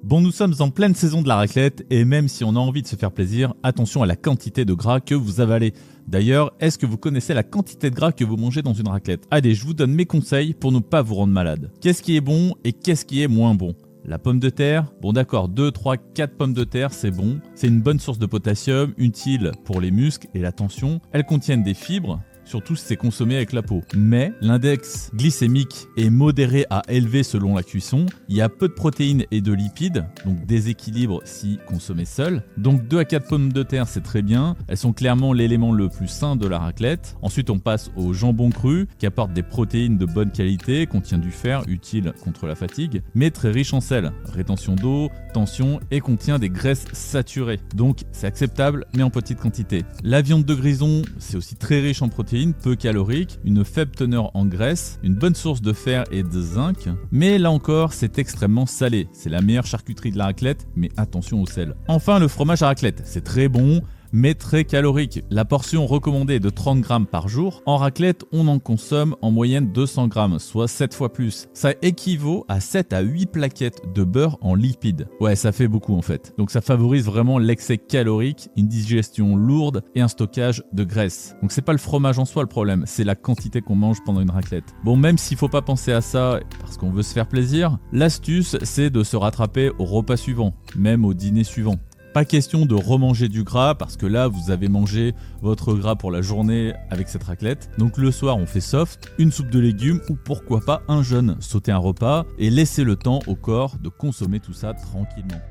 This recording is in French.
Bon, nous sommes en pleine saison de la raclette et même si on a envie de se faire plaisir, attention à la quantité de gras que vous avalez. D'ailleurs, est-ce que vous connaissez la quantité de gras que vous mangez dans une raclette? Allez, je vous donne mes conseils pour ne pas vous rendre malade. Qu'est-ce qui est bon et qu'est-ce qui est moins bon? La pomme de terre, bon d'accord, 2, 3, 4 pommes de terre, c'est bon. C'est une bonne source de potassium, utile pour les muscles et la tension. Elles contiennent des fibres, surtout si c'est consommé avec la peau. Mais l'index glycémique est modéré à élevé selon la cuisson. Il y a peu de protéines et de lipides, donc déséquilibre si consommé seul. Donc 2 à 4 pommes de terre, c'est très bien. Elles sont clairement l'élément le plus sain de la raclette. Ensuite, on passe au jambon cru, qui apporte des protéines de bonne qualité, contient du fer, utile contre la fatigue, mais très riche en sel, rétention d'eau, tension et contient des graisses saturées. Donc c'est acceptable, mais en petite quantité. La viande de grison, c'est aussi très riche en protéines, peu calorique, une faible teneur en graisse, une bonne source de fer et de zinc, mais là encore c'est extrêmement salé. C'est la meilleure charcuterie de la raclette, mais attention au sel. Enfin, le fromage à raclette, c'est très bon, mais très calorique. La portion recommandée est de 30 grammes par jour. En raclette, on en consomme en moyenne 200 grammes, soit 7 fois plus. Ça équivaut à 7 à 8 plaquettes de beurre en lipides. Ouais, ça fait beaucoup en fait. Donc ça favorise vraiment l'excès calorique, une digestion lourde et un stockage de graisse. Donc c'est pas le fromage en soi le problème, c'est la quantité qu'on mange pendant une raclette. Bon, même s'il faut pas penser à ça parce qu'on veut se faire plaisir, l'astuce c'est de se rattraper au repas suivant, même au dîner suivant. Pas question de remanger du gras parce que là vous avez mangé votre gras pour la journée avec cette raclette. Donc le soir on fait soft, une soupe de légumes ou pourquoi pas un jeûne. Sautez un repas et laissez le temps au corps de consommer tout ça tranquillement.